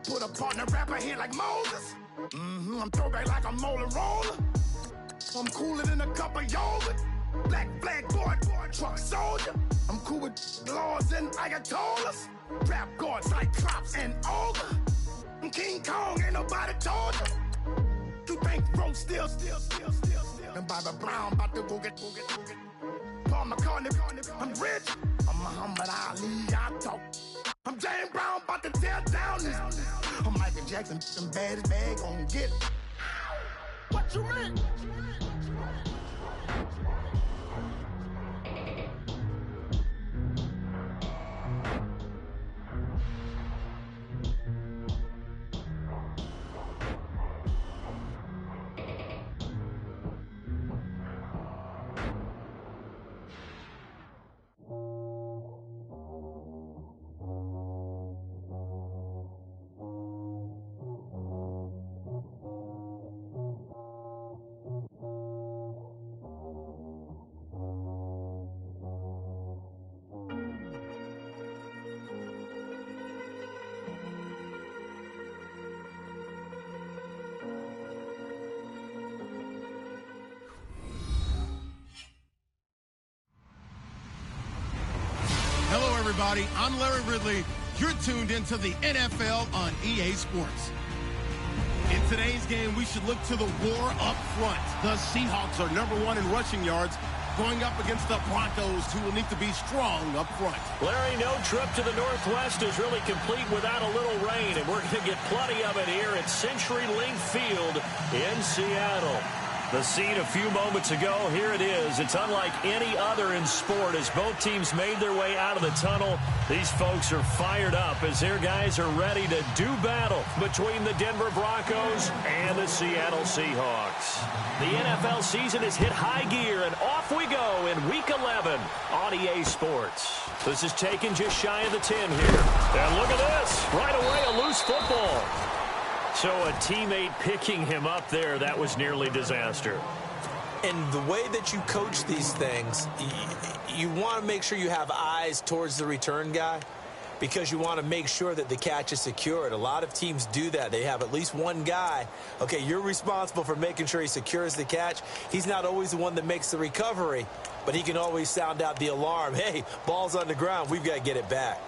Put a partner rapper here like Moses. I'm throwback like a molar roller. I'm cooler than a cup of yogurt. Black flag boy, truck soldier. I'm cool with laws and ayatollahs. Rap gods like Klops and Olga. I'm King Kong, ain't nobody told you. You think Rose still. And Bobby Brown about to go get. Paul McCartney, I'm rich. I'm Muhammad Ali, I talk. I'm James Brown, about to tear down this. I'm Michael Jackson, some baddest bag gon' get. What you mean? Everybody, I'm Larry Ridley. You're tuned into the NFL on EA Sports. In today's game, we should look to the war up front. The Seahawks are #1 in rushing yards, going up against the Broncos, who will need to be strong up front. Larry, no trip to the Northwest is really complete without a little rain, and we're going to get plenty of it here at CenturyLink Field in Seattle. The scene a few moments ago, here it is. It's unlike any other in sport as both teams made their way out of the tunnel. These folks are fired up as their guys are ready to do battle between the Denver Broncos and the Seattle Seahawks. The NFL season has hit high gear, and off we go in Week 11 on EA Sports. This is taken just shy of the 10 here. And look at this. Right away, a loose football. So a teammate picking him up there, that was nearly disaster. And the way that you coach these things, you want to make sure you have eyes towards the return guy because you want to make sure that the catch is secured. A lot of teams do that. They have at least one guy. Okay, you're responsible for making sure he secures the catch. He's not always the one that makes the recovery, but he can always sound out the alarm. Hey, ball's on the ground. We've got to get it back.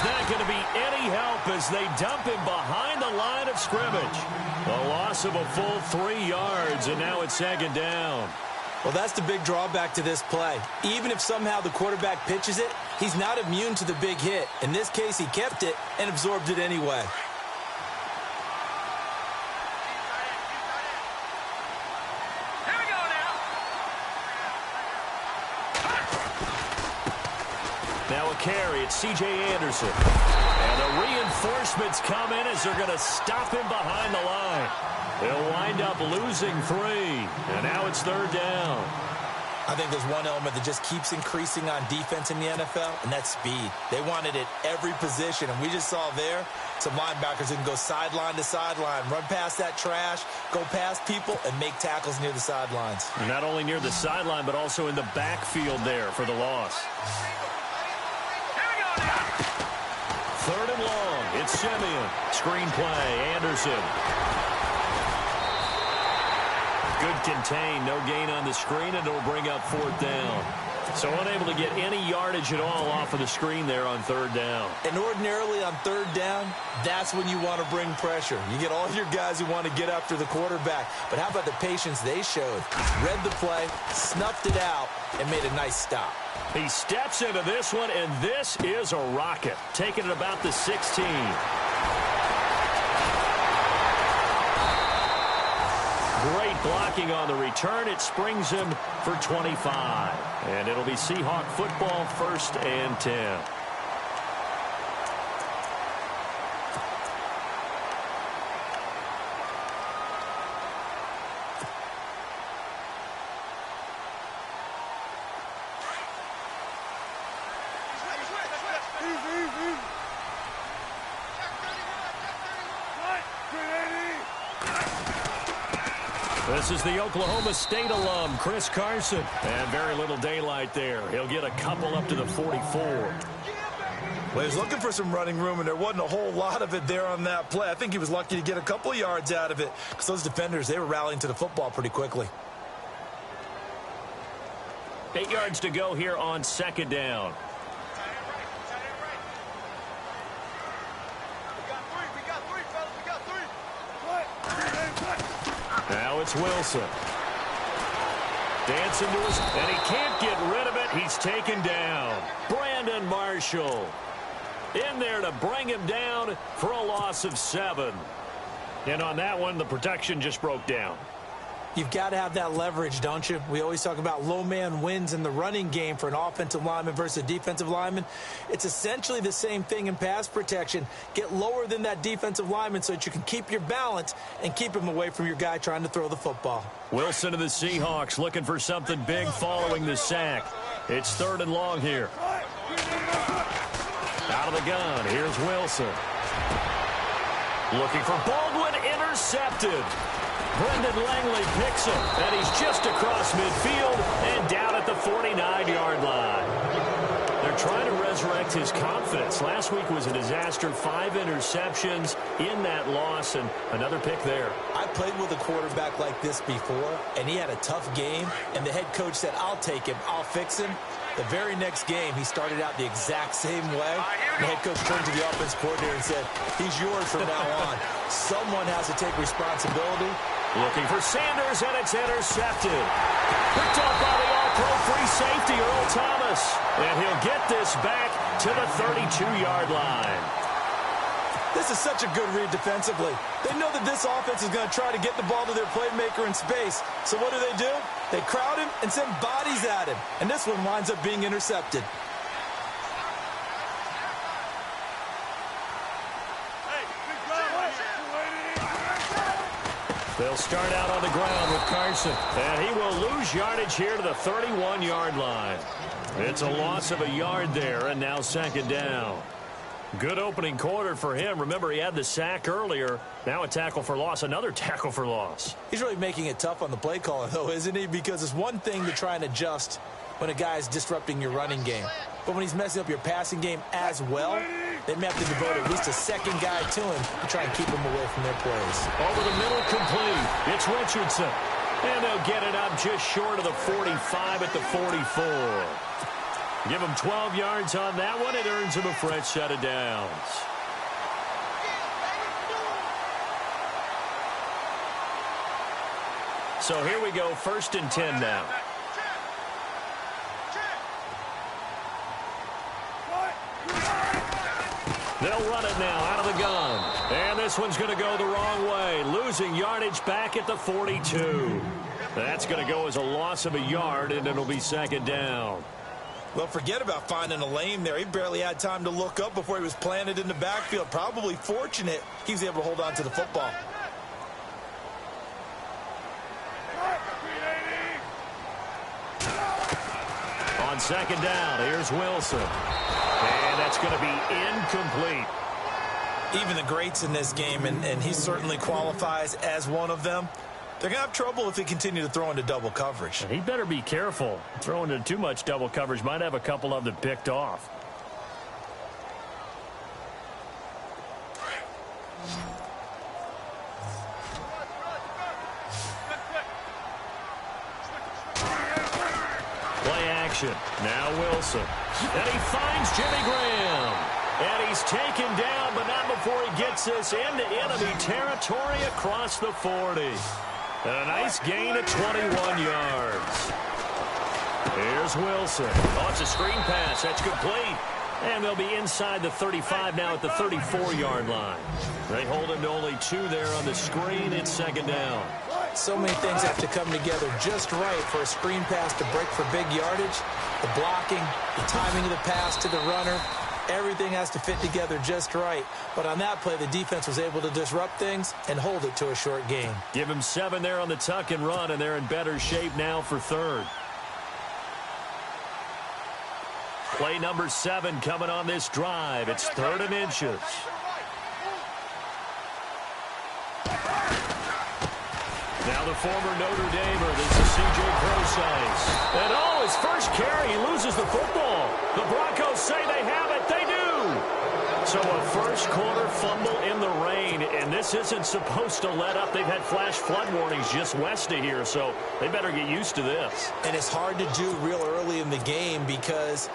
Not going to be any help as they dump him behind the line of scrimmage. A loss of a full 3 yards, and now it's second down. Well, that's the big drawback to this play. Even if somehow the quarterback pitches it, he's not immune to the big hit. In this case, he kept it and absorbed it anyway. Now a carry, it's C.J. Anderson. And the reinforcements come in as they're going to stop him behind the line. They'll wind up losing 3. And now it's third down. I think there's one element that just keeps increasing on defense in the NFL, and that's speed. They want it at every position, and we just saw there some linebackers who can go sideline to sideline, run past that trash, go past people, and make tackles near the sidelines. And not only near the sideline, but also in the backfield there for the loss. Third and long. It's Simeon. Screen play. Anderson. Good contain. No gain on the screen, and it'll bring up fourth down. So unable to get any yardage at all off of the screen there on third down. And ordinarily on third down, that's when you want to bring pressure. You get all your guys who want to get after the quarterback. But how about the patience they showed? Read the play, snuffed it out, and made a nice stop. He steps into this one, and this is a rocket. Taking it about the 16. Great blocking on the return. It springs him for 25. And it'll be Seahawk football, 1st and 10. This is the Oklahoma State alum, Chris Carson. And very little daylight there. He'll get a couple up to the 44. Well, he was looking for some running room, and there wasn't a whole lot of it there on that play. I think he was lucky to get a couple of yards out of it because those defenders, they were rallying to the football pretty quickly. 8 yards to go here on 2nd down. Now it's Wilson. Dancing to his, and he can't get rid of it. He's taken down. Brandon Marshall in there to bring him down for a loss of 7. And on that one, the protection just broke down. You've got to have that leverage, don't you? We always talk about low man wins in the running game for an offensive lineman versus a defensive lineman. It's essentially the same thing in pass protection. Get lower than that defensive lineman so that you can keep your balance and keep him away from your guy trying to throw the football. Wilson of the Seahawks looking for something big following the sack. It's 3rd and long here. Out of the gun, here's Wilson. Looking for Baldwin, intercepted. Brendan Langley picks him, and he's just across midfield and down at the 49-yard line. They're trying to resurrect his confidence. Last week was a disaster, 5 interceptions in that loss, and another pick there. I played with a quarterback like this before, and he had a tough game, and the head coach said, I'll take him, I'll fix him. The very next game, he started out the exact same way. The head coach turned to the offense coordinator and said, he's yours from now on. Someone has to take responsibility. Looking for Sanders, and it's intercepted. Picked off by the all-pro free safety, Earl Thomas. And he'll get this back to the 32-yard line. This is such a good read defensively. They know that this offense is going to try to get the ball to their playmaker in space. So what do? They crowd him and send bodies at him. And this one winds up being intercepted. They'll start out on the ground with Carson. And he will lose yardage here to the 31-yard line. It's a loss of a yard there, and now 2nd down. Good opening quarter for him. Remember, he had the sack earlier. Now a tackle for loss, another tackle for loss. He's really making it tough on the play caller, though, isn't he? Because it's one thing to try and adjust when a guy is disrupting your running game. But when he's messing up your passing game as well, they may have to devote at least a second guy to him to try and keep him away from their plays. Over the middle, complete. It's Richardson. And they'll get it up just short of the 45 at the 44. Give him 12 yards on that one. It earns him a fresh set of downs. So here we go, 1st and 10 now. They'll run it now out of the gun. And this one's going to go the wrong way. Losing yardage back at the 42. That's going to go as a loss of a yard, and it'll be 2nd down. Well, forget about finding a lane there. He barely had time to look up before he was planted in the backfield. Probably fortunate he was able to hold on to the football. On 2nd down, here's Wilson. And that's going to be incomplete. Even the greats in this game, and he certainly qualifies as one of them, they're going to have trouble if they continue to throw into double coverage. And he better be careful. Throwing into too much double coverage might have a couple of them picked off. Play action. Now Wilson. And he finds Jimmy Graham. And he's taken down, but not before he gets this into enemy territory across the 40. And a nice gain of 21 yards. Here's Wilson. Oh, it's a screen pass. That's complete. And they'll be inside the 35 now at the 34-yard line. They hold him to only 2 there on the screen. It's second down. So many things have to come together just right for a screen pass to break for big yardage. The blocking, the timing of the pass to the runner, everything has to fit together just right. But on that play, the defense was able to disrupt things and hold it to a short gain. Give him 7 there on the tuck and run, and they're in better shape now for third. Play number 7 coming on this drive. It's 3rd and inches. Now the former Notre Damer. This is C.J. Procise. And his first carry, he loses the football. The Broncos say they have it. They do. So a first quarter fumble in the rain, and this isn't supposed to let up. They've had flash flood warnings just west of here, so they better get used to this. And it's hard to do real early in the game because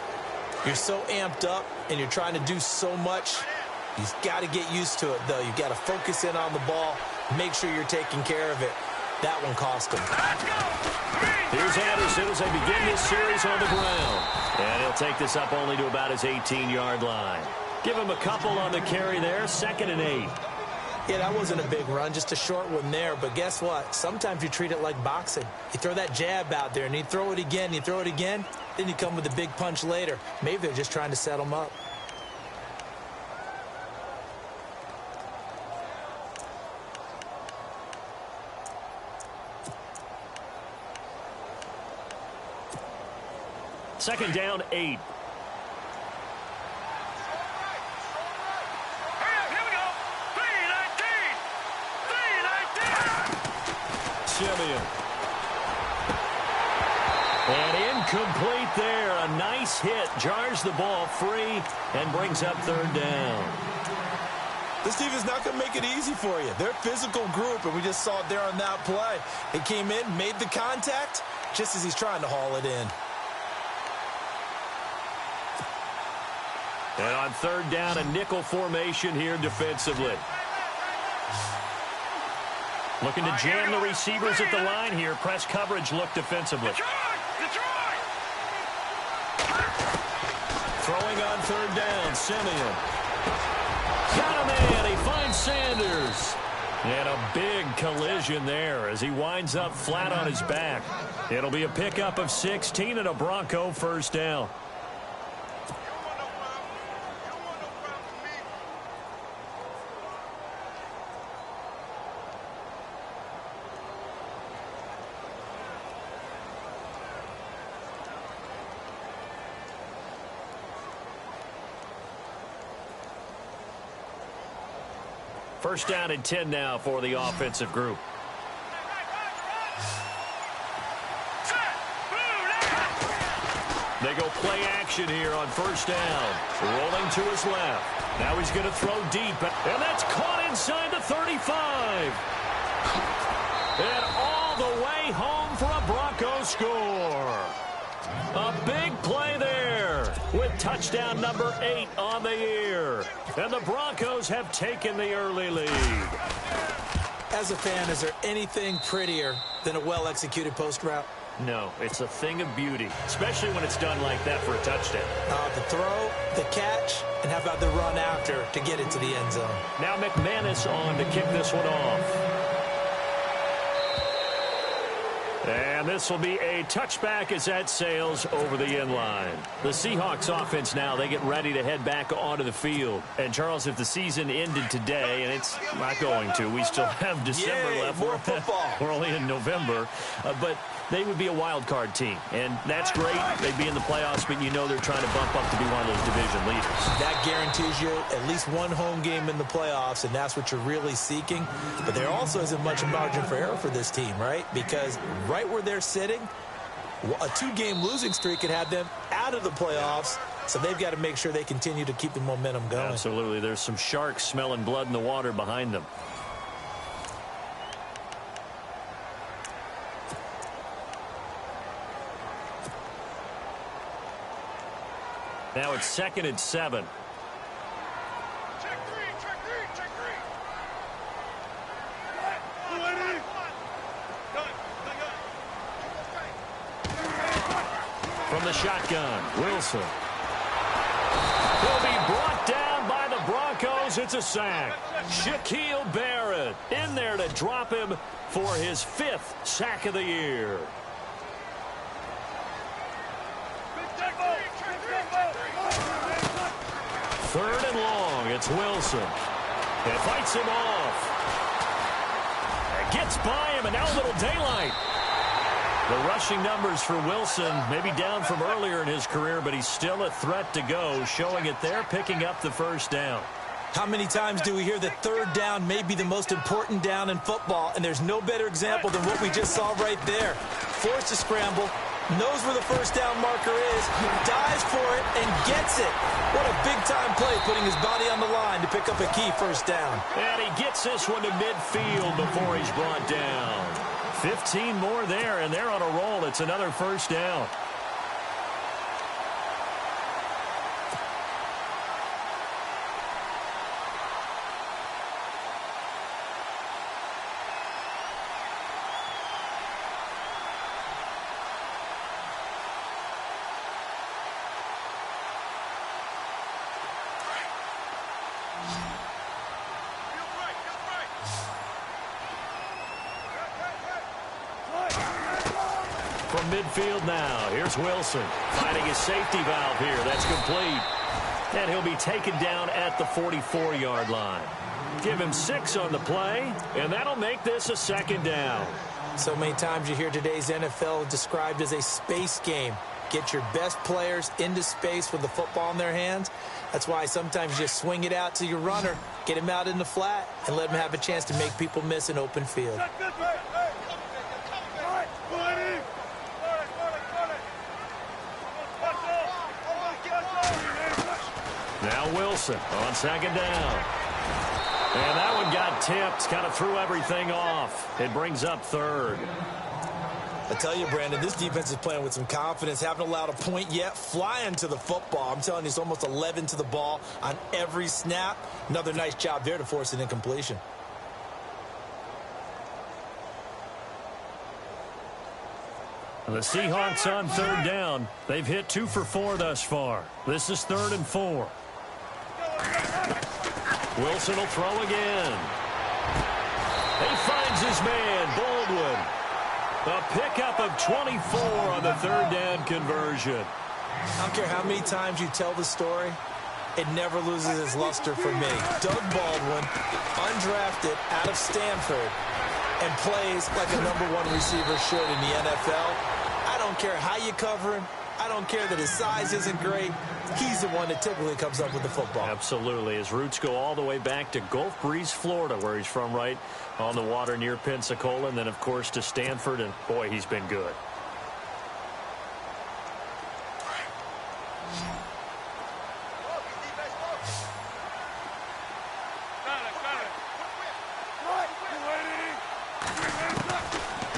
you're so amped up and you're trying to do so much. You've got to get used to it, though. You've got to focus in on the ball, make sure you're taking care of it. That one cost him. Here's Anderson as they begin this series on the ground. And he'll take this up only to about his 18-yard line. Give him a couple on the carry there, 2nd and 8. Yeah, that wasn't a big run, just a short one there. But guess what? Sometimes you treat it like boxing. You throw that jab out there, and you throw it again, you throw it again, then you come with a big punch later. Maybe they're just trying to set him up. Second down, 8. Simeon. And incomplete there. A nice hit. Jars the ball free and brings up 3rd down. This team is not going to make it easy for you. They're a physical group, and we just saw it there on that play. He came in, made the contact, just as he's trying to haul it in. And on 3rd down, a nickel formation here defensively. Looking to jam the receivers at the line here. Press coverage look defensively. Throwing on 3rd down, Simeon. Got a man, he finds Sanders. And a big collision there as he winds up flat on his back. It'll be a pickup of 16 and a Bronco first down. First down and 10 now for the offensive group. They go play action here on 1st down. Rolling to his left. Now he's going to throw deep. And that's caught inside the 35. And all the way home for a Broncos score. A big play there with touchdown number 8 on the year. And the Broncos have taken the early lead. As a fan, is there anything prettier than a well-executed post route? No, it's a thing of beauty, especially when it's done like that for a touchdown. The throw, the catch, and how about the run after to get it to the end zone? Now McManus on to kick this one off. And this will be a touchback as that sails over the end line. The Seahawks offense now, they get ready to head back onto the field. And, Charles, if the season ended today, and it's not going to, we still have December left. More football. We're only in November. But they would be a wild card team. And that's great. They'd be in the playoffs, but you know they're trying to bump up to be one of those division leaders. That guarantees you at least one home game in the playoffs, and that's what you're really seeking. But there also isn't much margin for error for this team, right? Because right where they're sitting, a 2-game losing streak could have them out of the playoffs. So they've got to make sure they continue to keep the momentum going. Absolutely. There's some sharks smelling blood in the water behind them. Now it's 2nd and 7. From the shotgun, Wilson. He'll be brought down by the Broncos. It's a sack. Shaquille Barrett in there to drop him for his 5th sack of the year. Third and long. It's Wilson. It fights him off. It gets by him, and now a little daylight. The rushing numbers for Wilson maybe down from earlier in his career, but he's still a threat to go, showing it there, picking up the first down. How many times do we hear that third down may be the most important down in football, and there's no better example than what we just saw right there. Forced to scramble, knows where the first down marker is, dives for it, and gets it. What a big-time play, putting his body on the line to pick up a key first down. And he gets this one to midfield before he's brought down. 15 more there, and they're on a roll. It's another first down. From midfield now, here's Wilson finding his safety valve here. That's complete. And he'll be taken down at the 44-yard line. Give him 6 on the play, and that'll make this a second down. So many times you hear today's NFL described as a space game. Get your best players into space with the football in their hands. That's why sometimes you just swing it out to your runner, get him out in the flat, and let him have a chance to make people miss an open field. Now Wilson on second down. And that one got tipped, kind of threw everything off. It brings up third. I tell you, Brandon, this defense is playing with some confidence. Haven't allowed a point yet. Flying to the football. I'm telling you, it's almost 11 to the ball on every snap. Another nice job there to force an incompletion. The Seahawks on third down. They've hit 2 for 4 thus far. This is 3rd and 4. Wilson will throw again. He finds his man, Baldwin. A pickup of 24 on the third down conversion. I don't care how many times you tell the story, it never loses its luster for me. Doug Baldwin, undrafted out of Stanford, and plays like a #1 receiver should in the NFL. I don't care how you cover him. I don't care that his size isn't great. He's the one that typically comes up with the football. Absolutely. His roots go all the way back to Gulf Breeze, Florida, where he's from, right on the water near Pensacola, and then, of course, to Stanford, and, boy, he's been good.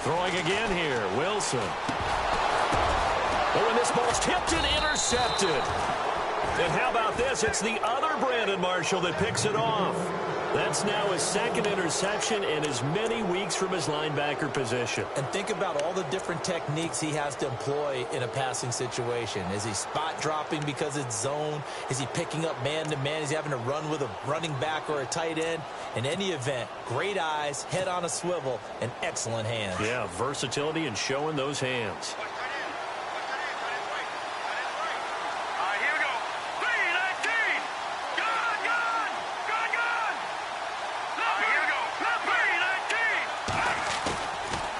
Throwing again here, Wilson. Oh, and this ball's tipped and intercepted. And how about this? It's the other Brandon Marshall that picks it off. That's now his 2nd interception in as many weeks from his linebacker position. And think about all the different techniques he has to employ in a passing situation. Is he spot dropping because it's zone? Is he picking up man-to-man? Is he having to run with a running back or a tight end? In any event, great eyes, head on a swivel, and excellent hands. Yeah, versatility and showing those hands.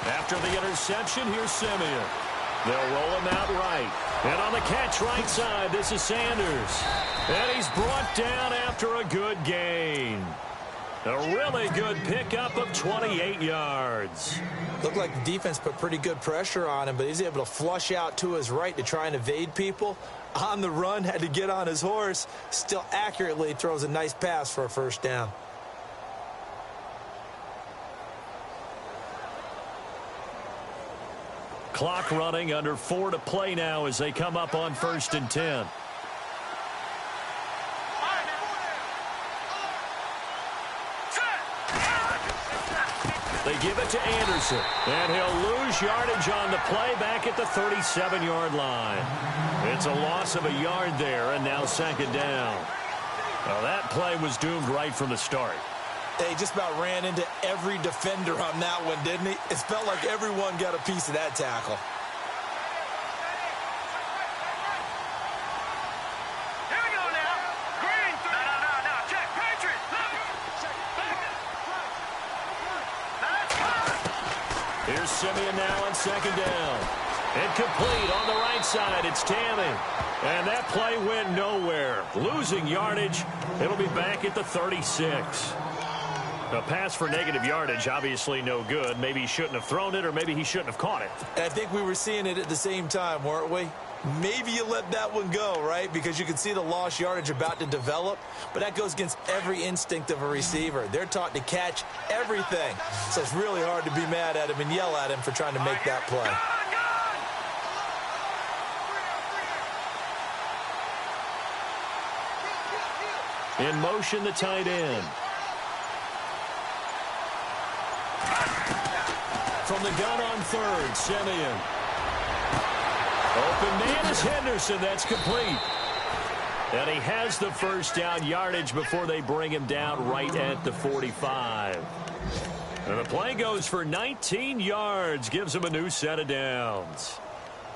After the interception, here's Simeon. They'll roll him out right. And on the catch right side, this is Sanders. And he's brought down after a good gain. A really good pickup of 28 yards. Looked like the defense put pretty good pressure on him, but he's able to flush out to his right to try and evade people. On the run, had to get on his horse. Still accurately throws a nice pass for a first down. Clock running, under 4 to play now as they come up on 1st and 10. They give it to Anderson. And he'll lose yardage on the play back at the 37-yard line. It's a loss of a yard there, and now second down. Well, that play was doomed right from the start. They just about ran into every defender on that one, didn't he? It felt like everyone got a piece of that tackle. Here we go now. Green. No. Check. Patriot. Here's Simeon now on second down. Incomplete on the right side. It's Tammy. And that play went nowhere. Losing yardage. It'll be back at the 36. A pass for negative yardage, obviously no good. Maybe he shouldn't have thrown it, or maybe he shouldn't have caught it. And I think we were seeing it at the same time, weren't we? Maybe you let that one go, right? Because you can see the lost yardage about to develop. But that goes against every instinct of a receiver. They're taught to catch everything. So it's really hard to be mad at him and yell at him for trying to make that play. In motion, the tight end. From the gun on third, Simeon. Open man is Henderson. That's complete. And he has the first down yardage before they bring him down right at the 45. And the play goes for 19 yards. Gives him a new set of downs.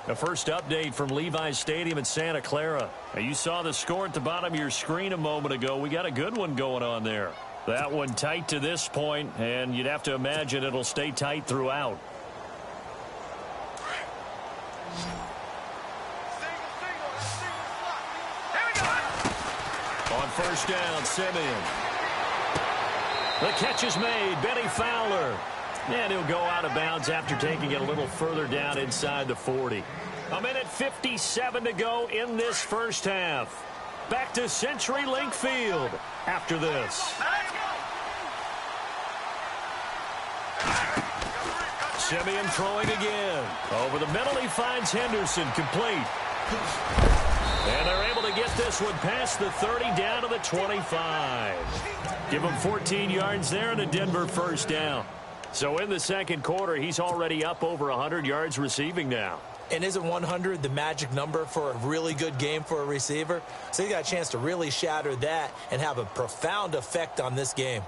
The first update from Levi's Stadium in Santa Clara. Now, you saw the score at the bottom of your screen a moment ago. We got a good one going on there. That one tight to this point, and you'd have to imagine it'll stay tight throughout. On first down, Simeon. The catch is made. Benny Fowler. And he'll go out of bounds after taking it a little further down inside the 40. A minute 57 to go in this first half. Back to CenturyLink Field after this. Simeon throwing again. Over the middle, he finds Henderson, complete. And they're able to get this one past the 30 down to the 25. Give him 14 yards there and a Denver first down. So in the second quarter, he's already up over 100 yards receiving now. And isn't 100 the magic number for a really good game for a receiver? So he got a chance to really shatter that and have a profound effect on this game.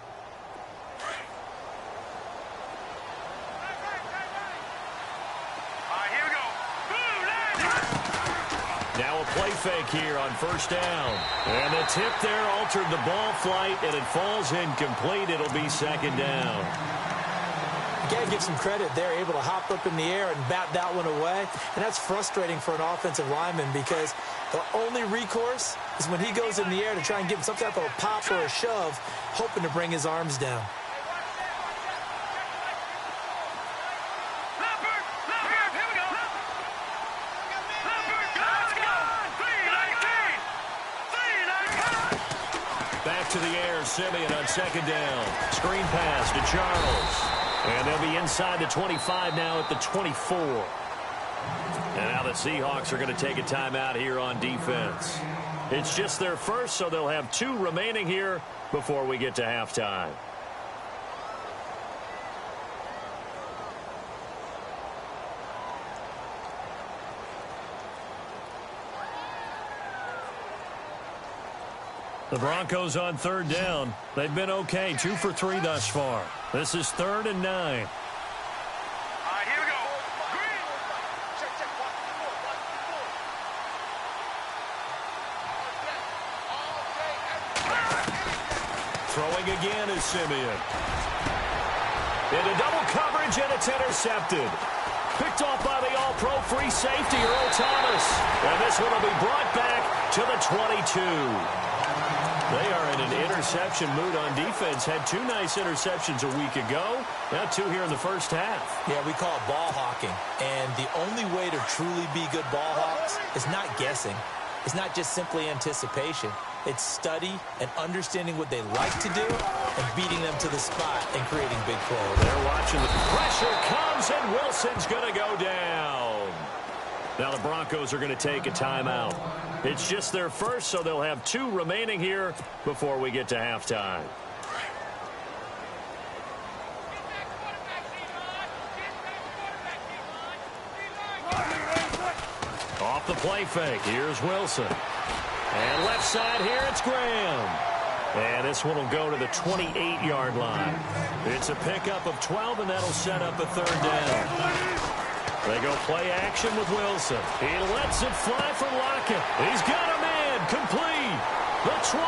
Now a play fake here on first down. And the tip there altered the ball flight, and it falls incomplete. It'll be second down. You got to give some credit. They're able to hop up in the air and bat that one away. And that's frustrating for an offensive lineman because the only recourse is when he goes in the air to try and give some type of a pop or a shove, hoping to bring his arms down. Back to the air, Simeon on second down. Screen pass to Charles. And they'll be inside the 25 now at the 24. And now the Seahawks are going to take a timeout here on defense. It's just their first, so they'll have 2 remaining here before we get to halftime. The Broncos on third down. They've been okay, 2 for 3 thus far. This is 3rd and 9. All right, here we go. Green. Check. Throwing again is Simeon. Into double coverage, and it's intercepted. Picked off by the all-pro free safety, Earl Thomas. And this one will be brought back to the 22. They are in an interception mood on defense. Had 2 nice interceptions a week ago. Now 2 here in the first half. Yeah, we call it ball hawking. And the only way to truly be good ball hawks is not guessing. It's not just simply anticipation. It's study and understanding what they like to do and beating them to the spot and creating big plays. They're watching. The pressure comes, and Wilson's going to go down. Now the Broncos are going to take a timeout. It's just their first, so they'll have 2 remaining here before we get to halftime. off the play fake. Here's Wilson. And left side here, it's Graham. And this one will go to the 28-yard line. It's a pickup of 12, and that'll set up a third down. They go play action with Wilson. He lets it fly from Lockett. He's got a man. Complete. The 20.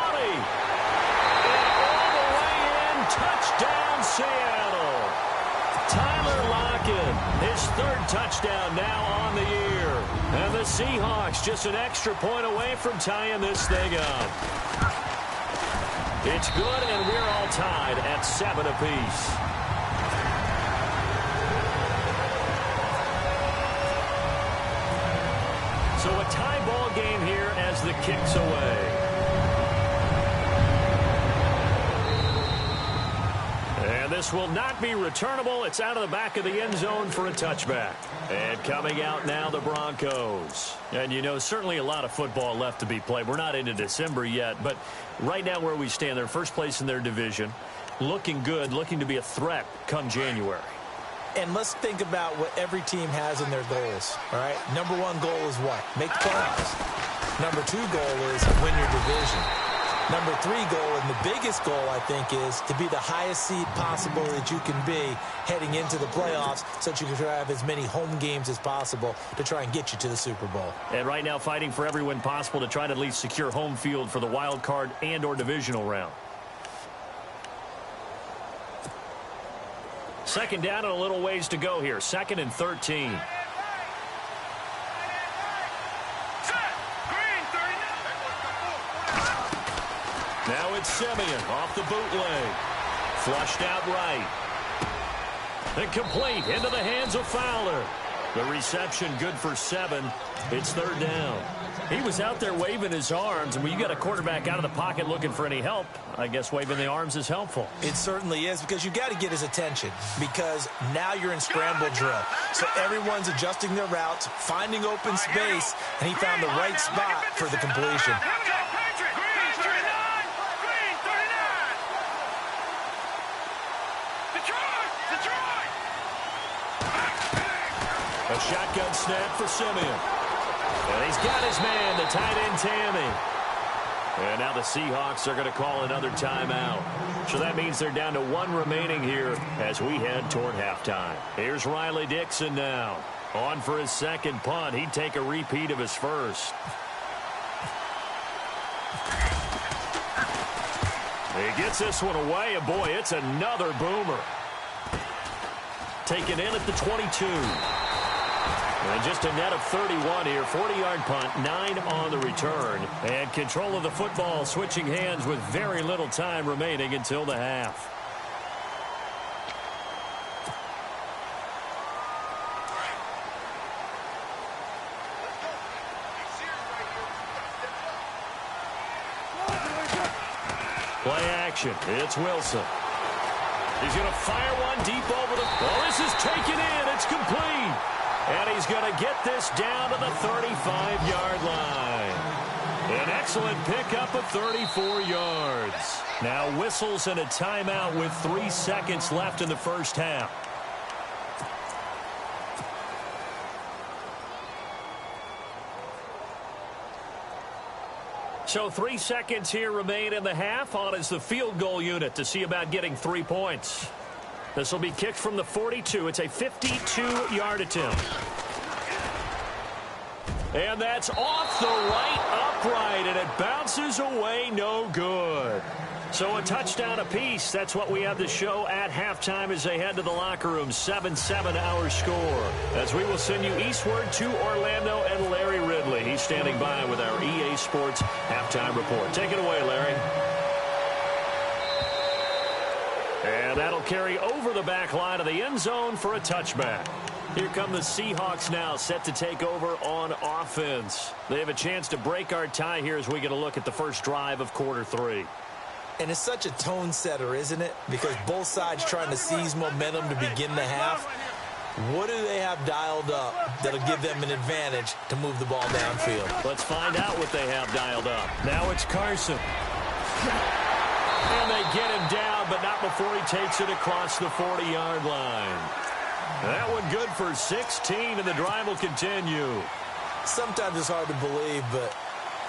And all the way in. Touchdown, Seattle. Tyler Lockett, his third touchdown now on the year. And the Seahawks just an extra point away from tying this thing up. It's good, and we're all tied at 7 apiece. So a tie ball game here as the kick's away. And this will not be returnable. It's out of the back of the end zone for a touchback. And coming out now, the Broncos. And, you know, certainly a lot of football left to be played. We're not into December yet, but right now where we stand, they're first place in their division. Looking good, looking to be a threat come January. And let's think about what every team has in their goals, all right? Number one goal is what? Make the playoffs. Number two goal is win your division. Number three goal, and the biggest goal, I think, is to be the highest seed possible that you can be heading into the playoffs so that you can have as many home games as possible to try and get you to the Super Bowl. And right now fighting for every win possible to try to at least secure home field for the wild card and or divisional round. Second down and a little ways to go here. 2nd and 13. Now it's Simeon off the bootleg. Flushed out right. And complete into the hands of Fowler. The reception good for 7. It's third down. He was out there waving his arms, and when you got a quarterback out of the pocket looking for any help, I guess waving the arms is helpful. It certainly is, because you got to get his attention, because now you're in scramble drill. So everyone's adjusting their routes, finding open space, and he found the right spot for the completion. A shotgun snap for Simeon. And he's got his man, the tight end Tammy. And now the Seahawks are going to call another timeout. So that means they're down to 1 remaining here as we head toward halftime. Here's Riley Dixon now. On for his second punt. He'd take a repeat of his first. He gets this one away, and boy, it's another boomer. Taken in at the 22. And just a net of 31 here. 40-yard punt, 9 on the return. And control of the football switching hands with very little time remaining until the half. Play action. It's Wilson. He's going to fire one deep over the... Oh, this is taken in. It's complete. And he's going to get this down to the 35-yard line. An excellent pickup of 34 yards. Now whistles and a timeout with 3 seconds left in the first half. So 3 seconds here remain in the half. On is the field goal unit to see about getting 3 points. This will be kicked from the 42. It's a 52-yard attempt. And that's off the right upright, and it bounces away no good. So a touchdown apiece. That's what we have to show at halftime as they head to the locker room. 7-7 our score. As we will send you eastward to Orlando and Larry Ridley. He's standing by with our EA Sports halftime report. Take it away, Larry. And that'll carry over the back line of the end zone for a touchback. Here come the Seahawks now, set to take over on offense. They have a chance to break our tie here as we get a look at the first drive of quarter 3. And it's such a tone setter, isn't it? Because both sides trying to seize momentum to begin the half. What do they have dialed up that'll give them an advantage to move the ball downfield? Let's find out what they have dialed up. Now it's Carson. And they get him down, but not before he takes it across the 40-yard line. That one good for 16, and the drive will continue. Sometimes it's hard to believe, but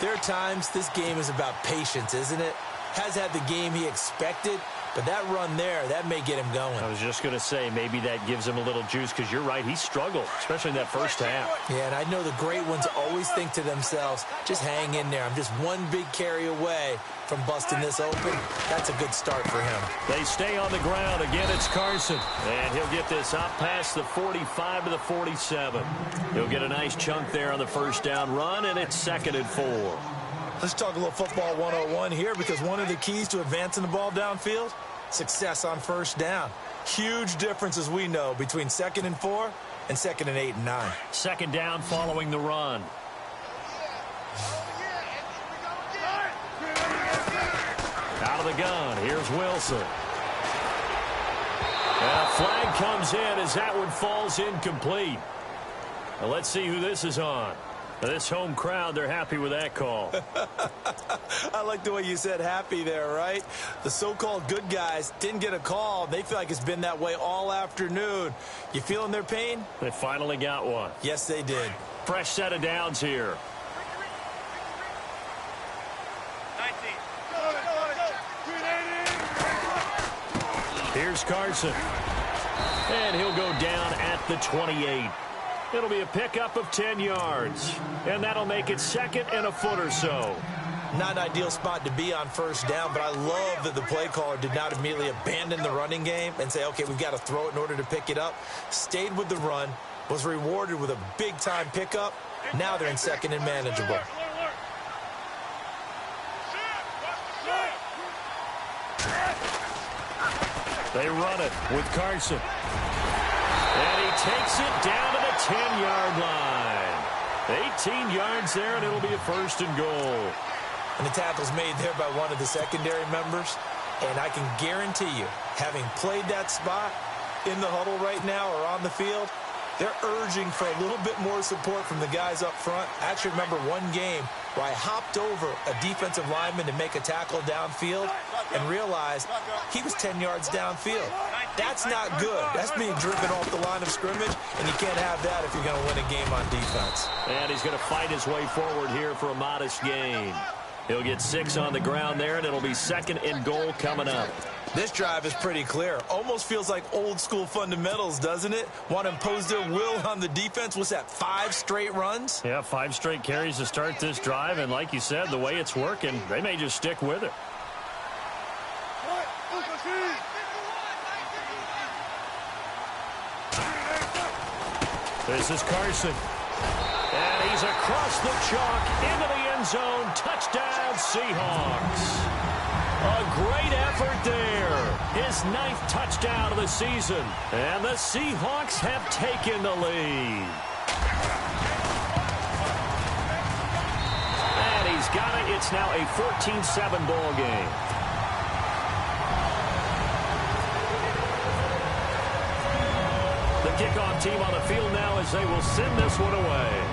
there are times this game is about patience, isn't it? Has had the game he expected, but that run there, that may get him going. I was just going to say, maybe that gives him a little juice, because you're right, he struggled, especially in that first half. Yeah, and I know the great ones always think to themselves, just hang in there. I'm just one big carry away from busting this open. That's a good start for him. They stay on the ground. Again, it's Carson. And he'll get this up past the 45 to the 47. He'll get a nice chunk there on the first down run, and it's 2nd and 4. Let's talk a little football 101 here, because one of the keys to advancing the ball downfield, success on first down. Huge difference, as we know, between 2nd and 4 and 2nd and 8 and 9. 2nd down following the run. Out of the gun, here's Wilson. And a flag comes in as that one falls incomplete. Now let's see who this is on. This home crowd, they're happy with that call. I like the way you said happy there, right? The so-called good guys didn't get a call. They feel like it's been that way all afternoon. You feeling their pain? They finally got one. Yes, they did. Fresh set of downs here. 19. Here's Carson. And he'll go down at the 28. It'll be a pickup of 10 yards. And that'll make it 2nd and a foot or so. Not an ideal spot to be on first down, but I love that the play caller did not immediately abandon the running game and say, okay, we've got to throw it in order to pick it up. Stayed with the run, was rewarded with a big-time pickup. Now they're in 2nd and manageable. They run it with Carson. And he takes it down to the 10-yard line. 18 yards there, and it'll be a 1st and goal. And the tackle's made there by one of the secondary members. And I can guarantee you, having played that spot in the huddle right now or on the field, they're urging for a little bit more support from the guys up front. I actually remember one game where I hopped over a defensive lineman to make a tackle downfield and realized he was 10 yards downfield. That's not good. That's being driven off the line of scrimmage, and you can't have that if you're going to win a game on defense. And he's going to fight his way forward here for a modest gain. He'll get 6 on the ground there, and it'll be 2nd and goal coming up. This drive is pretty clear. Almost feels like old school fundamentals, doesn't it? Want to impose their will on the defense. What's that, 5 straight runs? Yeah, 5 straight carries to start this drive, and like you said, the way it's working, they may just stick with it. This is Carson. And he's across the chalk into the end zone. Touchdown, Seahawks. A great effort there. His 9th touchdown of the season. And the Seahawks have taken the lead. And he's got it. It's now a 14-7 ball game. The kickoff team on the field now as they will send this one away.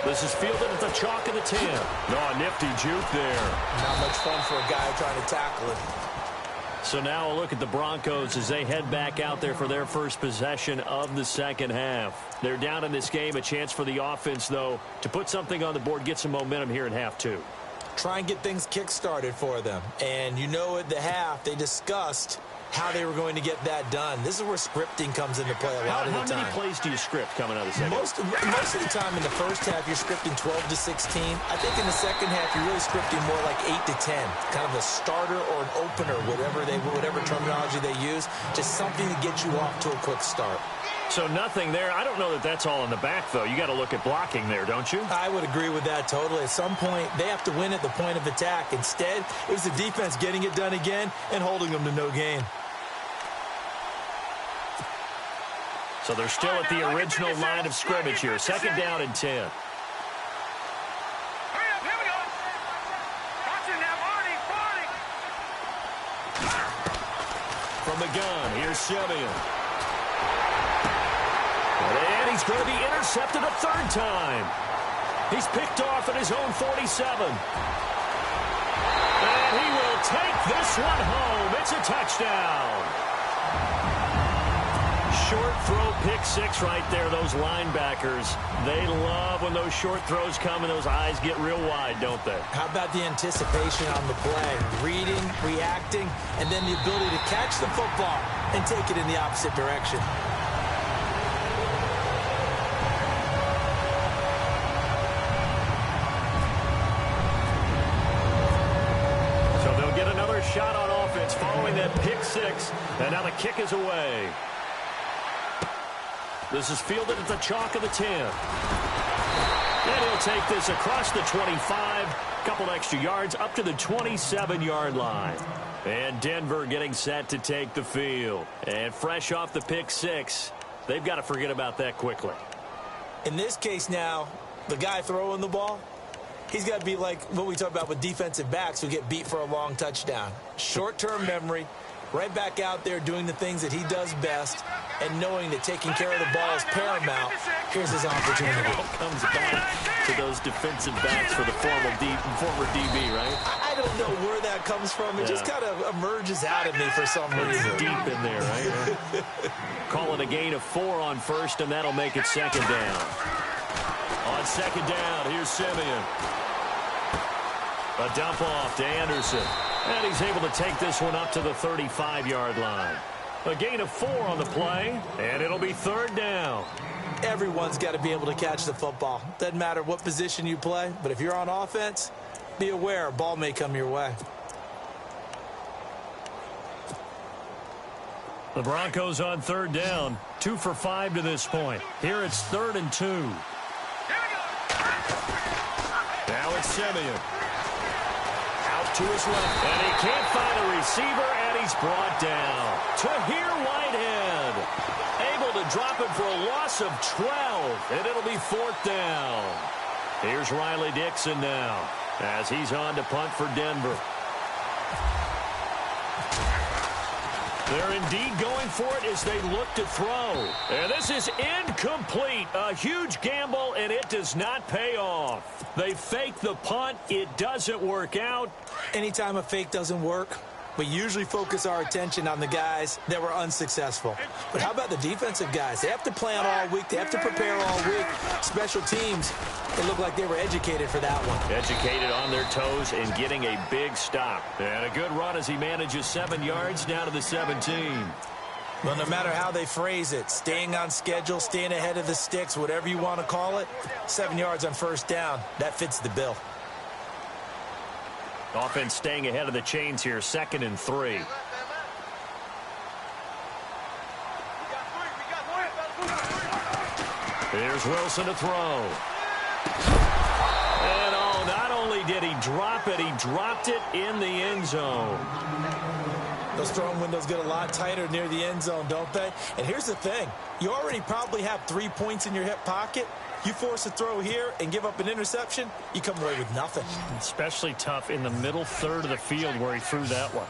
This is fielded at the chalk of the 10. Oh, a nifty juke there. Not much fun for a guy trying to tackle it. So now a look at the Broncos as they head back out there for their first possession of the second half. They're down in this game. A chance for the offense, though, to put something on the board, get some momentum here in half 2. Try and get things kick-started for them. And you know at the half, they discussed how they were going to get that done. This is where scripting comes into play a lot of the time. How many plays do you script coming out of the second? Most of the time in the first half, you're scripting 12 to 16. I think in the second half, you're really scripting more like 8 to 10. Kind of a starter or an opener, whatever terminology they use. Just something to get you off to a quick start. So nothing there. I don't know that that's all in the back, though. You got to look at blocking there, don't you? I would agree with that totally. At some point, they have to win at the point of attack. Instead, it was the defense getting it done again and holding them to no gain. So they're still at the original line of scrimmage here. 2nd down and 10. From the gun, here's Simeon. And he's going to be intercepted a 3rd time. He's picked off at his own 47. And he will take this one home. It's a touchdown. short throw pick six right there. Those linebackers, they love when those short throws come and those eyes get real wide, don't they? How about the anticipation on the play? Reading, reacting, and then the ability to catch the football and take it in the opposite direction. So they'll get another shot on offense following that pick six, and now the kick is away. This is fielded at the chalk of the 10. And he'll take this across the 25, a couple extra yards up to the 27-yard line. And Denver getting set to take the field. And fresh off the pick six, they've got to forget about that quickly. In this case now, the guy throwing the ball, he's got to be like what we talk about with defensive backs who get beat for a long touchdown. Short-term memory, right back out there doing the things that he does best, and knowing that taking care of the ball is paramount. Here's his opportunity. It all comes back to those defensive backs for the former DB, right? I don't know where that comes from. It just kind of emerges out of me for some reason. It's deep in there, right? Call it a gain of 4 on first, and that'll make it second down. On second down, here's Simeon. A dump off to Anderson. And he's able to take this one up to the 35-yard line. A gain of 4 on the play, and it'll be third down. Everyone's got to be able to catch the football. Doesn't matter what position you play, but if you're on offense, be aware a ball may come your way. The Broncos on third down, 2 for 5 to this point. Here it's 3rd and 2. Now it's Simeon. Out to his left, and he can't find a receiver, and he's brought down. Tahir Whitehead, able to drop him for a loss of 12, and it'll be 4th down. Here's Riley Dixon now, as he's on to punt for Denver. They're indeed going for it as they look to throw. And this is incomplete. A huge gamble, and it does not pay off. They fake the punt. It doesn't work out. Anytime a fake doesn't work, we usually focus our attention on the guys that were unsuccessful. But how about the defensive guys? They have to plan all week. They have to prepare all week. Special teams, it looked like they were educated for that one. Educated on their toes and getting a big stop. And a good run as he manages 7 yards down to the 17. Well, no matter how they phrase it, staying on schedule, staying ahead of the sticks, whatever you want to call it, 7 yards on first down, that fits the bill. Offense staying ahead of the chains here, 2nd and 3. Here's Wilson to throw. And oh, not only did he drop it, he dropped it in the end zone. Those throwing windows get a lot tighter near the end zone, don't they? And here's the thing. You already probably have 3 points in your hip pocket. You force a throw here and give up an interception, you come away with nothing. Especially tough in the middle third of the field where he threw that one.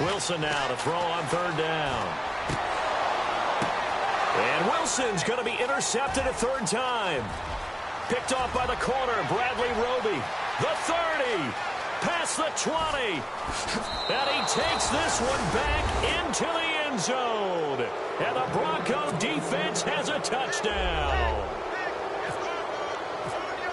Wilson now to throw on third down. And Wilson's going to be intercepted a 3rd time. Picked off by the corner, Bradley Roby. The 30, past the 20. And he takes this one back into the end zone. And the Bronco defense has a touchdown.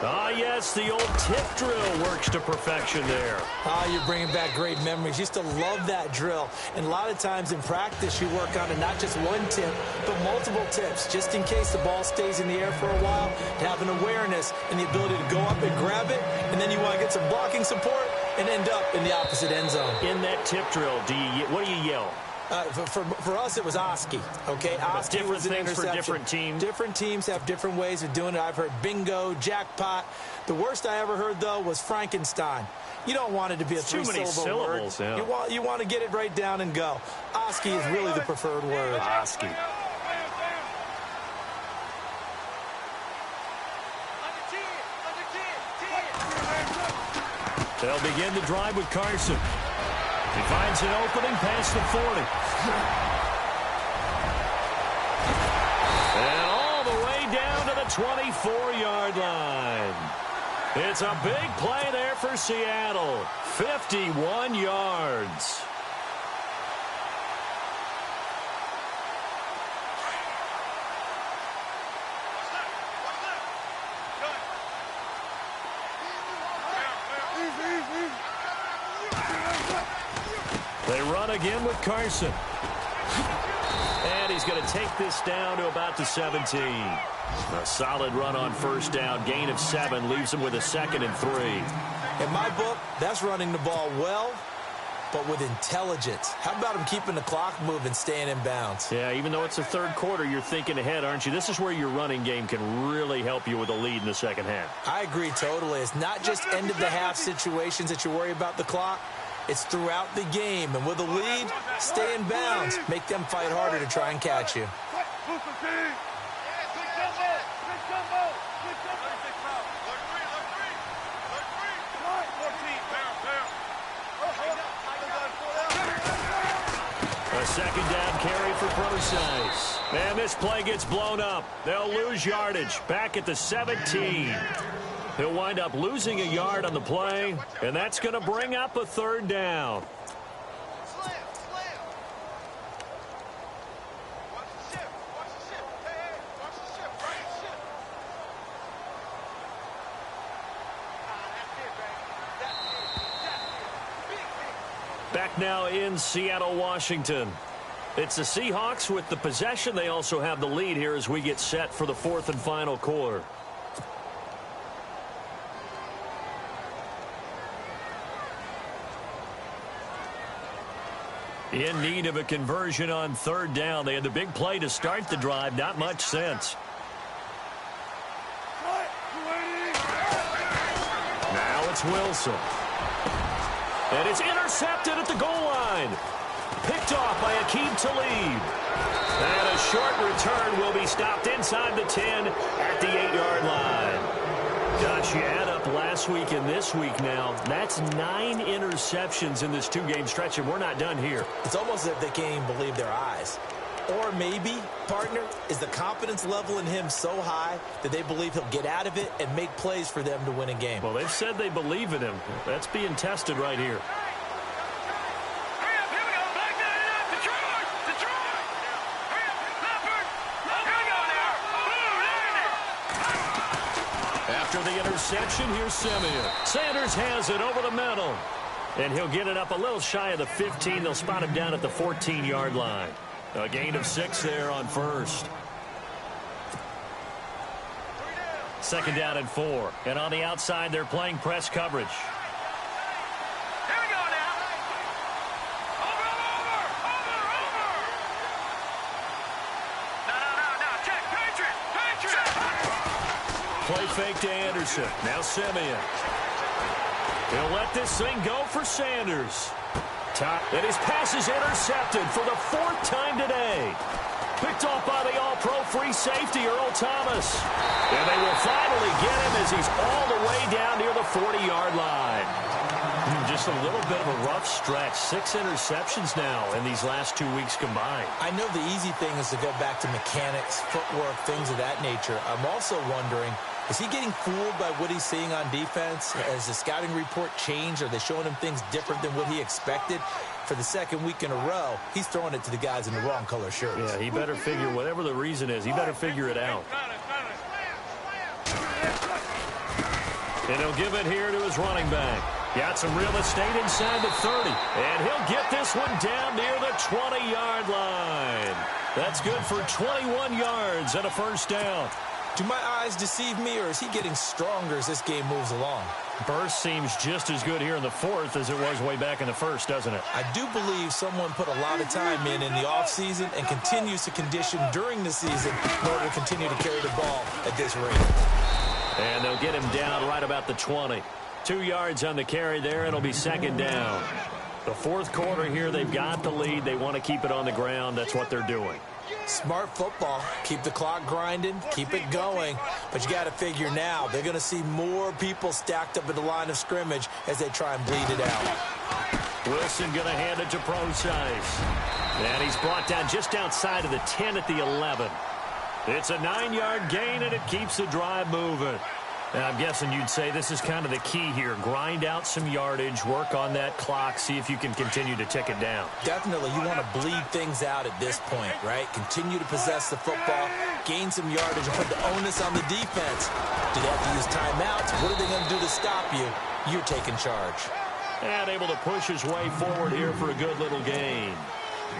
Ah, yes, the old tip drill works to perfection there. Ah, you're bringing back great memories. Used to love that drill. And a lot of times in practice, you work on it, not just one tip, but multiple tips, just in case the ball stays in the air for a while, to have an awareness and the ability to go up and grab it, and then you want to get some blocking support and end up in the opposite end zone. In that tip drill, what do you yell? For us, it was Oski. Okay, Oski was an interception. For different teams. Different teams have different ways of doing it. I've heard bingo, jackpot. The worst I ever heard, though, was Frankenstein. You don't want it to be a three-syllable word. Yeah. You want to get it right down and go. Oski is really the preferred word. Oski. They'll begin the drive with Carson. He finds an opening past the 40. And all the way down to the 24-yard line. It's a big play there for Seattle. 51 yards. They run again with Carson. And he's going to take this down to about the 17. A solid run on first down. Gain of 7 leaves him with a 2nd and 3. In my book, that's running the ball well, but with intelligence. How about him keeping the clock moving, staying in bounds? Yeah, even though it's the third quarter, you're thinking ahead, aren't you? This is where your running game can really help you with a lead in the second half. I agree totally. It's not just end-of-the-half situations that you worry about the clock. It's throughout the game. And with a lead, stay in bounds. Make them fight harder to try and catch you. A second down carry for Procise. And this play gets blown up. They'll lose yardage back at the 17. He'll wind up losing a yard on the play, and that's going to bring up a 3rd down. Back now in Seattle, Washington. It's the Seahawks with the possession. They also have the lead here as we get set for the 4th and final quarter. In need of a conversion on 3rd down. They had the big play to start the drive. Not much sense. Now it's Wilson. And it's intercepted at the goal line. Picked off by Aqib Talib. And a short return will be stopped inside the 10 at the 8-yard line. Gosh, you add up last week and this week now. That's 9 interceptions in this 2-game stretch, and we're not done here. It's almost as if they can't even believe their eyes. Or maybe, partner, is the confidence level in him so high that they believe he'll get out of it and make plays for them to win a game. Well, they've said they believe in him. That's being tested right here. After the interception, here's Simeon. Sanders has it over the middle. And he'll get it up a little shy of the 15. They'll spot him down at the 14-yard line. A gain of 6 there on first. 2nd down and 4. And on the outside, they're playing press coverage. Here we go now. Over. No. Check. Patriot. Play fake to Anderson. Now Simeon. He'll let this thing go for Sanders. And his pass is intercepted for the 4th time today. Picked off by the all-pro free safety, Earl Thomas. And they will finally get him as he's all the way down near the 40-yard line. Just a little bit of a rough stretch. 6 interceptions now in these last 2 weeks combined. I know the easy thing is to go back to mechanics, footwork, things of that nature. I'm also wondering, is he getting fooled by what he's seeing on defense? Has the scouting report changed? Are they showing him things different than what he expected? For the 2nd week in a row, he's throwing it to the guys in the wrong color shirts. Yeah, he better figure, whatever the reason is, he better figure it out. And he'll give it here to his running back. Got some real estate inside the 30. And he'll get this one down near the 20-yard line. That's good for 21 yards and a 1st down. Do my eyes deceive me, or is he getting stronger as this game moves along? Burst seems just as good here in the 4th as it was way back in the 1st, doesn't it? I do believe someone put a lot of time in the offseason and continues to condition during the season in order to continue to carry the ball at this rate. And they'll get him down right about the 20. 2 yards on the carry there, and it'll be 2nd down. The 4th quarter here, they've got the lead. They want to keep it on the ground. That's what they're doing. Smart football. Keep the clock grinding. Keep it going. But you got to figure now, they're going to see more people stacked up at the line of scrimmage as they try and bleed it out. Wilson going to hand it to Procise. And he's brought down just outside of the 10 at the 11. It's a 9-yard gain, and it keeps the drive moving. Now, I'm guessing you'd say this is kind of the key here. Grind out some yardage, work on that clock, see if you can continue to tick it down. Definitely, you want to bleed things out at this point, right? Continue to possess the football, gain some yardage, and put the onus on the defense. Do they have to use timeouts? What are they going to do to stop you? You're taking charge. And able to push his way forward here for a good little gain.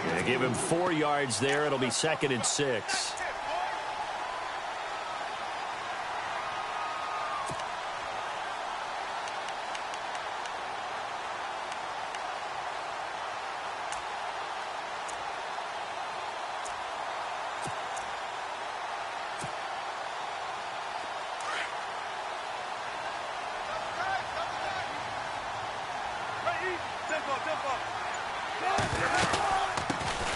Gonna give him 4 yards there. It'll be 2nd and 6.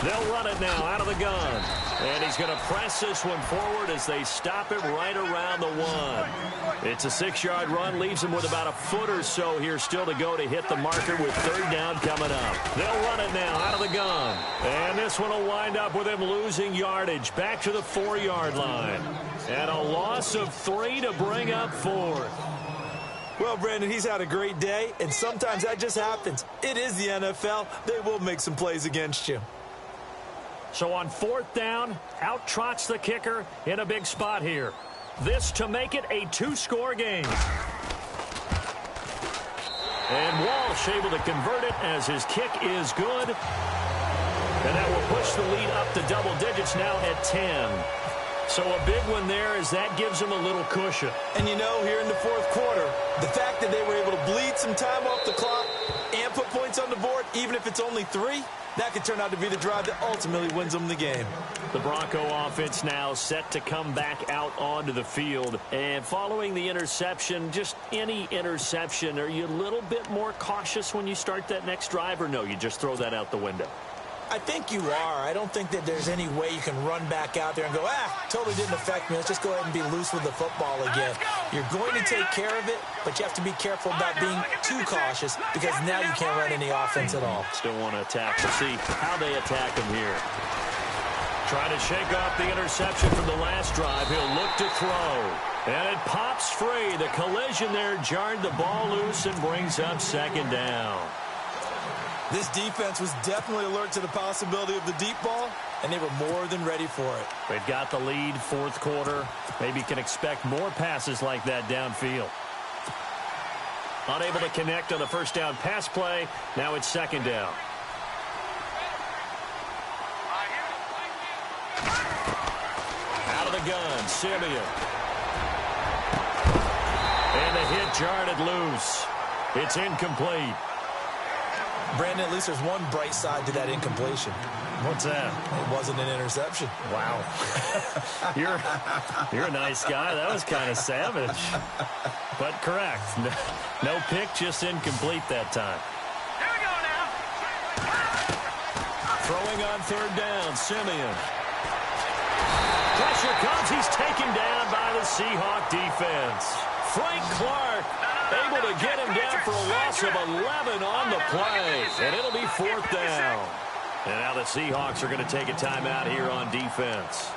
They'll run it now out of the gun. And he's going to press this one forward as they stop him right around the 1. It's a 6-yard run, leaves him with about a foot or so here still to go to hit the marker with 3rd down coming up. They'll run it now out of the gun. And this one will wind up with him losing yardage back to the 4-yard line. And a loss of 3 to bring up 4th. Well, Brandon, he's had a great day, and sometimes that just happens. It is the NFL. They will make some plays against you. So on 4th down, out trots the kicker in a big spot here. This to make it a 2-score game. And Walsh able to convert it as his kick is good. And that will push the lead up to double digits now at 10. So a big one there as that gives them a little cushion. And you know, here in the 4th quarter, the fact that they were able to bleed some time off the clock and put points on the board, even if it's only 3, that could turn out to be the drive that ultimately wins them the game. The Bronco offense now set to come back out onto the field. And following the interception, just any interception, are you a little bit more cautious when you start that next drive, or no, you just throw that out the window? I think you are. I don't think that there's any way you can run back out there and go, totally didn't affect me. Let's just go ahead and be loose with the football again. You're going to take care of it, but you have to be careful about being too cautious because now you can't run any offense at all. Still want to attack. We'll see how they attack him here. Trying to shake off the interception from the last drive. He'll look to throw. And it pops free. The collision there jarred the ball loose and brings up 2nd down. This defense was definitely alert to the possibility of the deep ball, and they were more than ready for it. They've got the lead, 4th quarter. Maybe can expect more passes like that downfield. Unable to connect on the 1st down pass play. Now it's 2nd down. Out of the gun, Simeon. And the hit jarred it loose. It's incomplete. Brandon, at least there's one bright side to that incompletion. What's that? It wasn't an interception. Wow. You're a nice guy. That was kind of savage. But correct. No pick, just incomplete that time. Here we go now. Throwing on 3rd down, Simeon. Pressure comes. He's taken down by the Seahawk defense. Frank Clark able to get him down for a loss of 11 on the play. And it'll be 4th down. And now the Seahawks are going to take a timeout here on defense.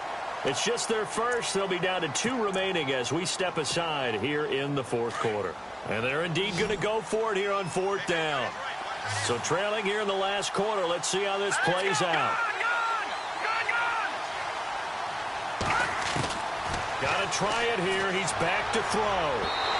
It's just their first. They'll be down to 2 remaining as we step aside here in the 4th quarter. And they're indeed going to go for it here on 4th down. So trailing here in the last quarter. Let's see how this plays out. Got to try it here. He's back to throw.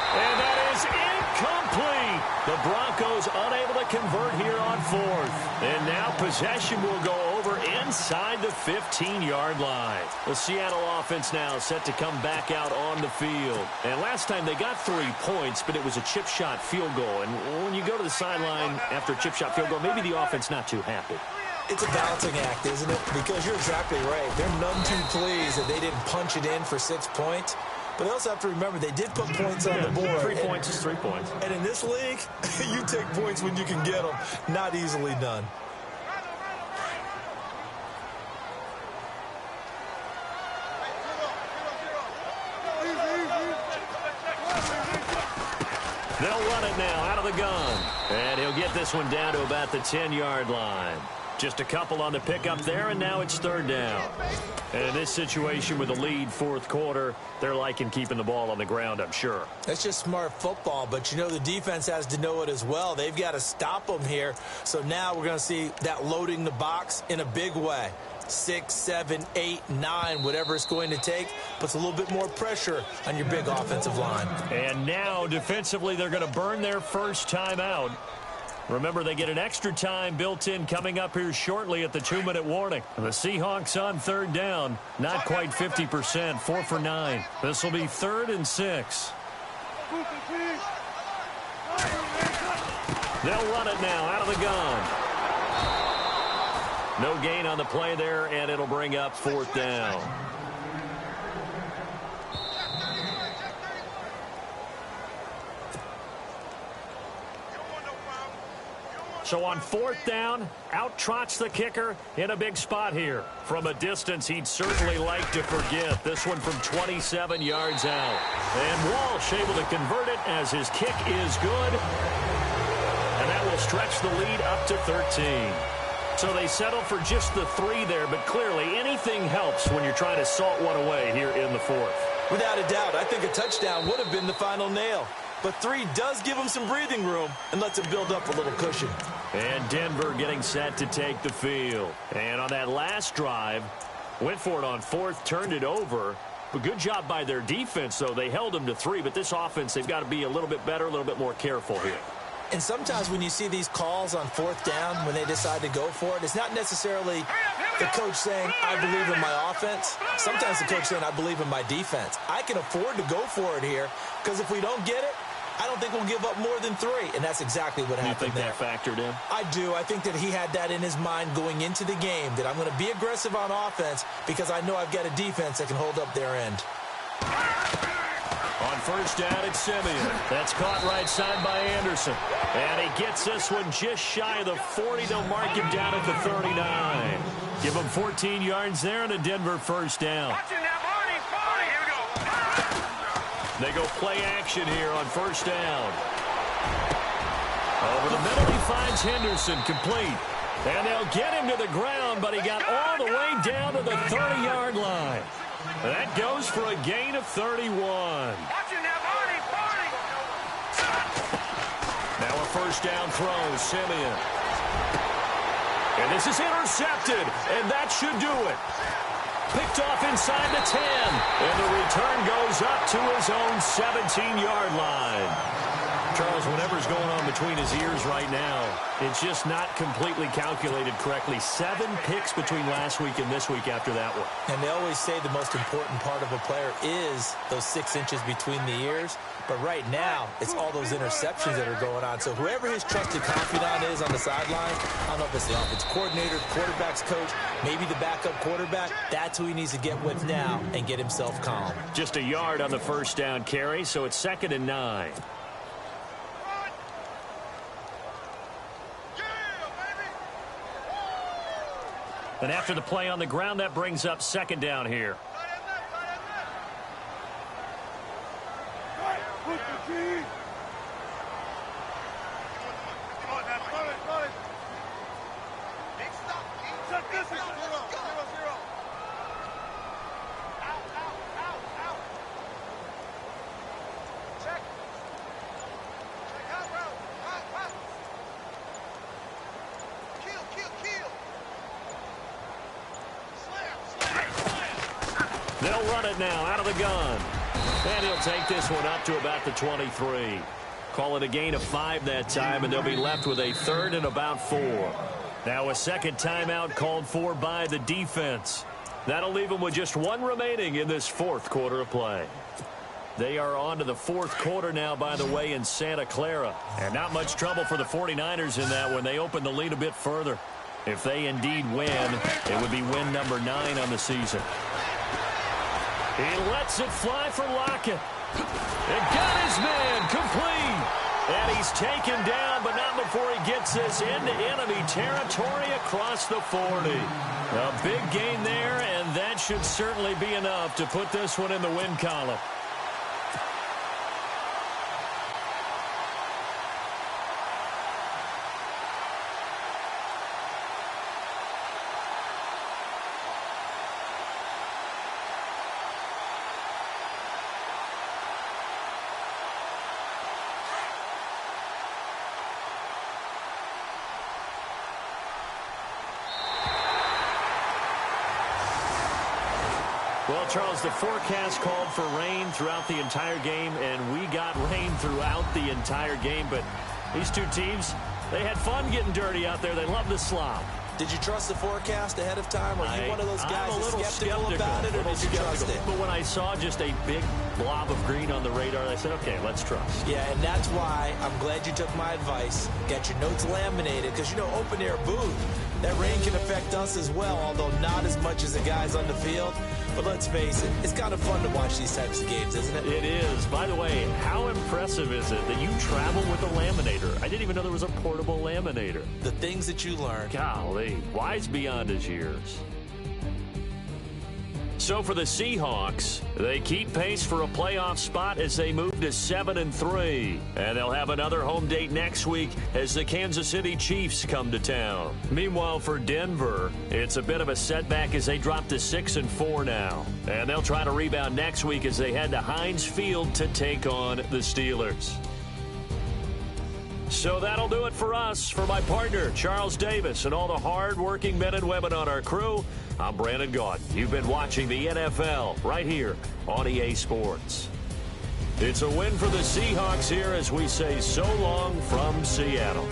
And that is incomplete. The Broncos unable to convert here on 4th. And now possession will go over inside the 15-yard line. The Seattle offense now set to come back out on the field. And last time they got 3 points, but it was a chip shot field goal. And when you go to the sideline after a chip shot field goal, maybe the offense not too happy. It's a balancing act, isn't it? Because you're exactly right. They're none too pleased that they didn't punch it in for 6 points. But they also have to remember they did put points on the board. 3 points is 3 points. And in this league, you take points when you can get them. Not easily done. They'll run it now out of the gun. And he'll get this one down to about the 10-yard line. Just a couple on the pickup there, and now it's third down. And in this situation with a lead fourth quarter, they're liking keeping the ball on the ground, I'm sure. That's just smart football, but you know the defense has to know it as well. They've got to stop them here. So now we're going to see that loading the box in a big way. 6, 7, 8, 9, whatever it's going to take, puts a little bit more pressure on your big offensive line. And now defensively they're going to burn their first time out. Remember, they get an extra time built in coming up here shortly at the 2-minute warning. The Seahawks on third down, not quite 50%, 4 for 9. This will be 3rd and 6. They'll run it now out of the gun. No gain on the play there, and it'll bring up 4th down. So on 4th down, out trots the kicker in a big spot here. From a distance, he'd certainly like to forget. This one from 27 yards out. And Walsh able to convert it as his kick is good. And that will stretch the lead up to 13. So they settle for just the 3 there, but clearly anything helps when you're trying to salt one away here in the 4th. Without a doubt, I think a touchdown would have been the final nail. But 3 does give him some breathing room and lets him build up a little cushion. And Denver getting set to take the field. And on that last drive, went for it on 4th, turned it over. But good job by their defense, though. They held them to 3, but this offense, they've got to be a little bit better, a little bit more careful here. And sometimes when you see these calls on 4th down, when they decide to go for it, it's not necessarily the coach saying, I believe in my offense. Sometimes the coach saying, I believe in my defense. I can afford to go for it here because if we don't get it, I don't think we'll give up more than 3. And that's exactly what happened there. You think that factored in? I do. I think that he had that in his mind going into the game, that I'm going to be aggressive on offense because I know I've got a defense that can hold up their end. On 1st down, it's Simeon. That's caught right side by Anderson. And he gets this one just shy of the 40. They'll mark him down at the 39. Give him 14 yards there and a Denver 1st down. They go play action here on 1st down. Over the middle, he finds Henderson complete. And they'll get him to the ground, but he got all the way down to the 30-yard line. That goes for a gain of 31. Now a 1st down throw, Simeon. And this is intercepted, and that should do it. Picked off inside the 10, and the return goes up to his own 17-yard line. Charles, whatever's going on between his ears right now, it's just not completely calculated correctly. 7 picks between last week and this week after that one. And they always say the most important part of a player is those 6 inches between the ears. But right now, it's all those interceptions that are going on. So whoever his trusted confidant is on the sideline, I don't know if it's the offense coordinator, quarterback's coach, maybe the backup quarterback, that's who he needs to get with now and get himself calm. Just a yard on the 1st down carry, so it's 2nd and 9. And after the play on the ground, that brings up 2nd down here. They'll run it now out of the gun. And he'll take this one up to about the 23. Call it a gain of 5 that time, and they'll be left with a 3rd and about 4. Now a second timeout called for by the defense. That'll leave them with just 1 remaining in this 4th quarter of play. They are on to the 4th quarter now, by the way, in Santa Clara. And not much trouble for the 49ers in that when they open the lead a bit further. If they indeed win, it would be win number 9 on the season. He lets it fly for Lockett. And got his man complete. And he's taken down, but not before he gets this into enemy territory across the 40. A big gain there, and that should certainly be enough to put this one in the win column. Well, Charles, the forecast called for rain throughout the entire game, and we got rain throughout the entire game. But these two teams, they had fun getting dirty out there. They love the slop. Did you trust the forecast ahead of time? Are you one of those guys that's skeptical about it, or did you trust it? But when I saw just a big blob of green on the radar, I said, okay, let's trust. Yeah, and that's why I'm glad you took my advice. Get your notes laminated, because, you know, open-air booth, that rain can affect us as well, although not as much as the guys on the field. But let's face it, it's kind of fun to watch these types of games, isn't it? It is. By the way, how impressive is it that you travel with a laminator? I didn't even know there was a portable laminator. The things that you learn. Golly, wise beyond his years. So for the Seahawks, they keep pace for a playoff spot as they move to 7-3. And they'll have another home date next week as the Kansas City Chiefs come to town. Meanwhile, for Denver, it's a bit of a setback as they drop to 6-4 now. And they'll try to rebound next week as they head to Heinz Field to take on the Steelers. So that'll do it for us. For my partner, Charles Davis, and all the hard-working men and women on our crew, I'm Brandon Gaudin. You've been watching the NFL right here on EA Sports. It's a win for the Seahawks here as we say so long from Seattle.